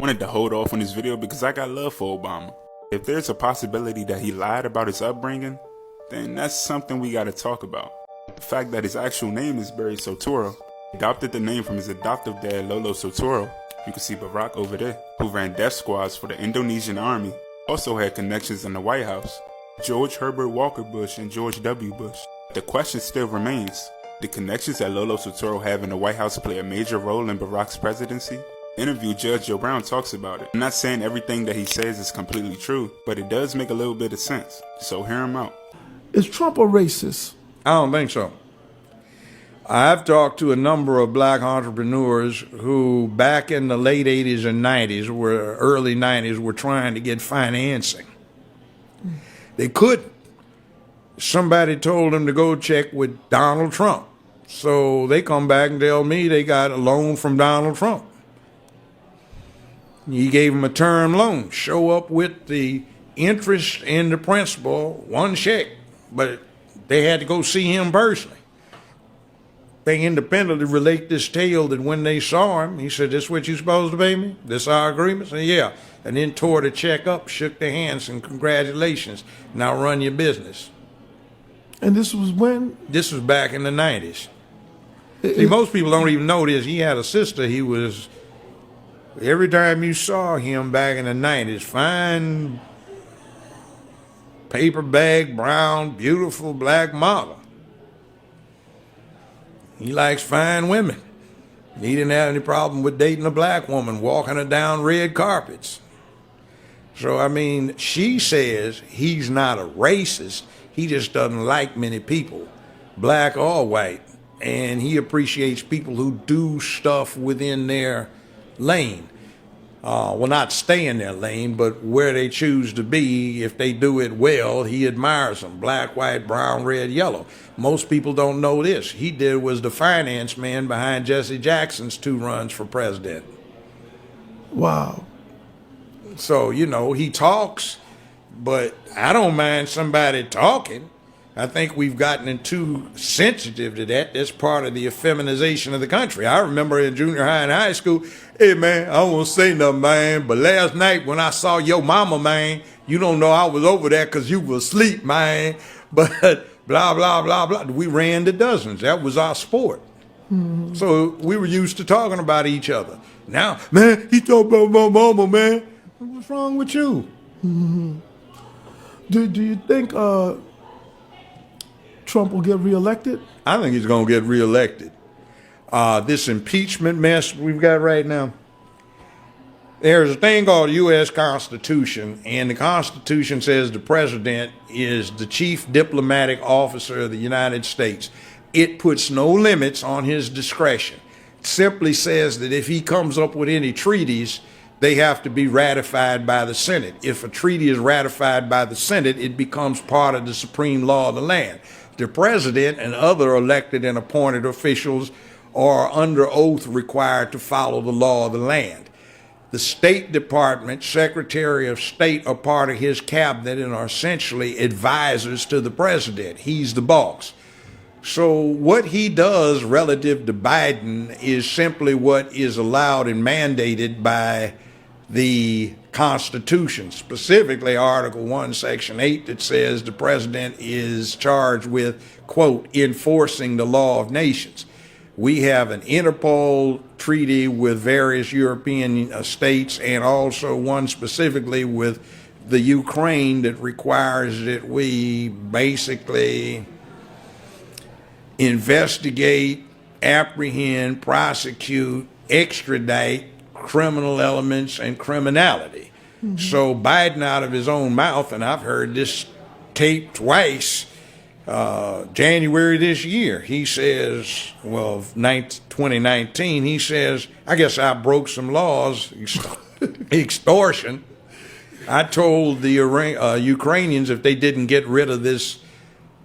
wanted to hold off on this video because I got love for Obama. If there's a possibility that he lied about his upbringing, then that's something we gotta talk about. The fact that his actual name is Barry Soetoro, adopted the name from his adoptive dad Lolo Soetoro. You can see Barack over there, who ran death squads for the Indonesian army, also had connections in the White House. George Herbert Walker Bush and George W. Bush. The question still remains, did connections that Lolo Soetoro have in the White House play a major role in Barack's presidency? Interview Judge Joe Brown talks about it. I'm not saying everything that he says is completely true, but it does make a little bit of sense, so hear him out. Is Trump a racist? I don't think so. I've talked to a number of black entrepreneurs who back in the late 80s and 90s, early 90s, were trying to get financing. They couldn't. Somebody told them to go check with Donald Trump. So they come back and tell me they got a loan from Donald Trump. He gave them a term loan. Show up with the interest and the principal, one check. But they had to go see him personally. They independently relate this tale that when they saw him, he said, "This what you supposed to pay me? This our agreement?" I said, "Yeah." And then tore the check up, shook their hands, and congratulations. Now run your business. And this was when? This was back in the 90s. See, most people don't even know this. He had a sister. He was, every time you saw him back in the 90s, fine paper bag, brown, beautiful black model. He likes fine women. He didn't have any problem with dating a black woman, walking her down red carpets. So, I mean, she says he's not a racist. He just doesn't like many people, black or white. And he appreciates people who do stuff within their lane. Well, not stay in their lane, but where they choose to be. If they do it well, he admires them. Black, white, brown, red, yellow. Most people don't know this. He was the finance man behind Jesse Jackson's 2 runs for president. Wow. So, you know, he talks, but I don't mind somebody talking. I think we've gotten too sensitive to that. That's part of the effeminization of the country. I remember in junior high and high school, "Hey, man, I won't say nothing, man, but last night when I saw your mama, man, you don't know I was over there because you was asleep, man." But blah, blah, blah, blah. We ran to dozens. That was our sport. Mm-hmm. So we were used to talking about each other. Now, "Man, he talking about my mama, man." What's wrong with you? Mm-hmm. Do you think Trump will get reelected? I think he's going to get reelected. This impeachment mess we've got right now, there's a thing called the U.S. Constitution, and the Constitution says the president is the chief diplomatic officer of the United States. It puts no limits on his discretion. It simply says that if he comes up with any treaties, they have to be ratified by the Senate. If a treaty is ratified by the Senate, it becomes part of the supreme law of the land. The president and other elected and appointed officials are under oath required to follow the law of the land. The State Department, Secretary of State are part of his cabinet and are essentially advisors to the president. He's the boss. So what he does relative to Biden is simply what is allowed and mandated by the Constitution, specifically Article 1, Section 8, that says the president is charged with, quote, enforcing the law of nations. We have an Interpol treaty with various European states and also one specifically with the Ukraine that requires that we basically investigate, apprehend, prosecute, extradite criminal elements and criminality. Mm-hmm. So Biden, out of his own mouth, and I've heard this tape twice, January this year, he says, well, 2019, he says, "I guess I broke some laws, extortion. I told the Ukrainians if they didn't get rid of this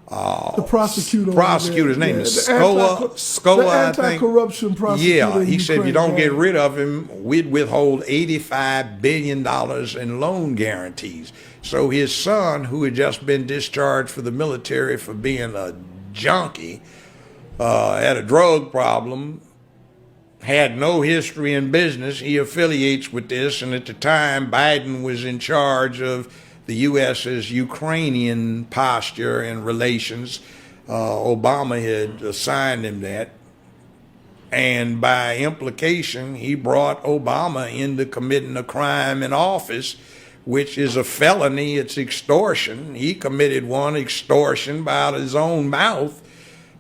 the prosecutor's name is Skola, the anti-corruption prosecutor. Yeah, he said if you don't get rid of him, we'd withhold $85 billion in loan guarantees. So his son, who had just been discharged for the military for being a junkie, had a drug problem, had no history in business. He affiliates with this, and at the time, Biden was in charge of the U.S.'s Ukrainian posture and relations. Obama had assigned him that. And by implication, he brought Obama into committing a crime in office, which is a felony. It's extortion. He committed one, extortion, by out of his own mouth,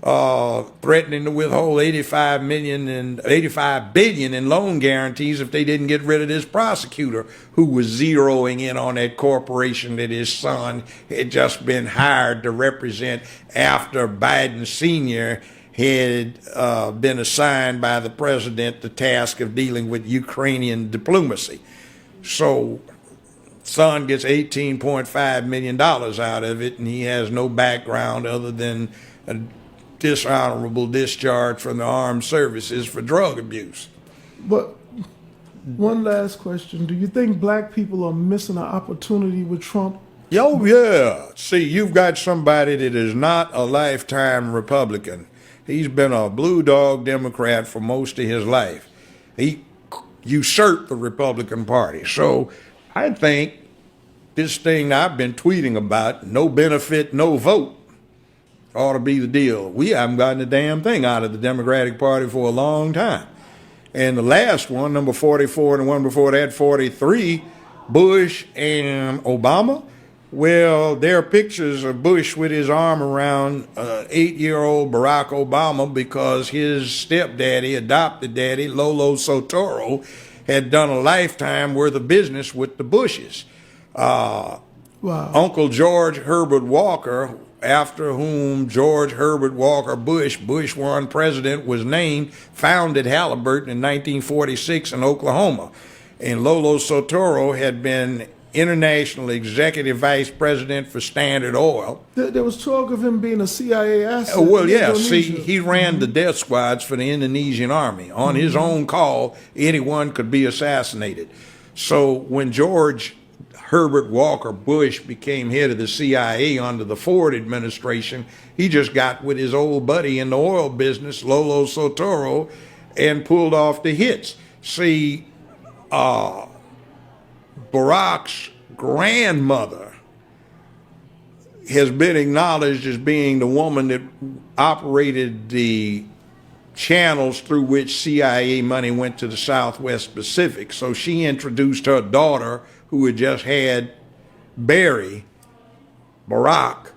threatening to withhold $85 billion in loan guarantees if they didn't get rid of this prosecutor who was zeroing in on that corporation that his son had just been hired to represent after Biden Sr. had been assigned by the president the task of dealing with Ukrainian diplomacy. So son gets $18.5 million out of it, and he has no background other than a dishonorable discharge from the armed services for drug abuse. But one last question. Do you think black people are missing an opportunity with Trump? Oh, yeah. See, you've got somebody that is not a lifetime Republican. He's been a blue dog Democrat for most of his life. He usurped the Republican Party. So I think this thing I've been tweeting about, no benefit, no vote, ought to be the deal. We haven't gotten a damn thing out of the Democratic Party for a long time. And the last one, number 44, and the one before that, 43, Bush and Obama, well, there are pictures of Bush with his arm around 8-year-old Barack Obama because his stepdaddy, adopted daddy, Lolo Sotoro, had done a lifetime worth of business with the Bushes. Wow. Uncle George Herbert Walker, after whom George Herbert Walker Bush, Bush 1 president, was named, founded Halliburton in 1946 in Oklahoma. And Lolo Sotoro had been international executive vice president for Standard Oil. There was talk of him being a CIA asset. Well, in yeah, Indonesia. see, he ran the death squads for the Indonesian army. On his own call, anyone could be assassinated. So when George Herbert Walker Bush became head of the CIA under the Ford administration, he just got with his old buddy in the oil business, Lolo Sotoro, and pulled off the hits. See, Barack's grandmother has been acknowledged as being the woman that operated the channels through which CIA money went to the Southwest Pacific. So she introduced her daughter, who had just had Barry, Barack,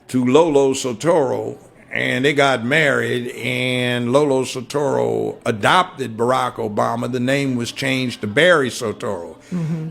to Lolo Sotoro, and they got married, and Lolo Sotoro adopted Barack Obama. The name was changed to Barry Sotoro.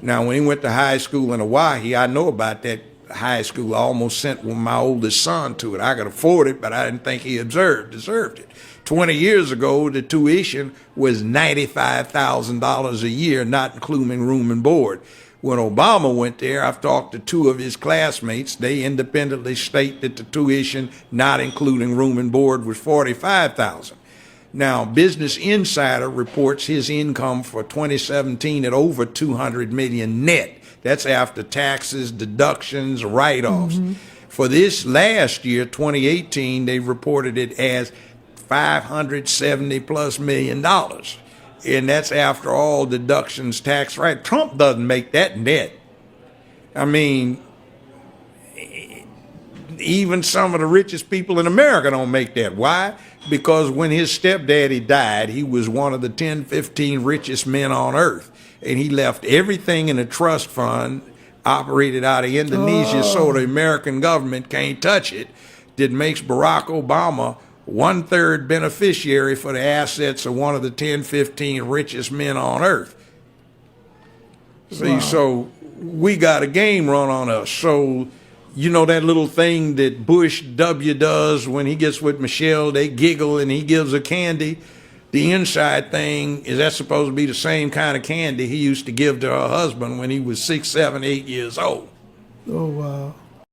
Now, when he went to high school in Hawaii, I know about that high school. I almost sent my oldest son to it. I could afford it, but I didn't think he deserved it. 20 years ago, the tuition was $95,000 a year, not including room and board. When Obama went there, I've talked to two of his classmates. They independently state that the tuition, not including room and board, was $45,000. Now, Business Insider reports his income for 2017 at over $200 million net. That's after taxes, deductions, write-offs. For this last year, 2018, they reported it as $570+ million. And that's after all deductions, tax, right? Trump doesn't make that net. I mean, even some of the richest people in America don't make that. Why? Because when his stepdaddy died, he was one of the 10, 15 richest men on earth. And he left everything in a trust fund operated out of Indonesia, so the American government can't touch it. That makes Barack Obama 1/3 beneficiary for the assets of one of the 10, 15 richest men on earth. See, so we got a game run on us. So, you know that little thing that Bush W does when he gets with Michelle, they giggle and he gives her candy. The inside thing is that's supposed to be the same kind of candy he used to give to her husband when he was 6, 7, 8 years old. Oh, wow.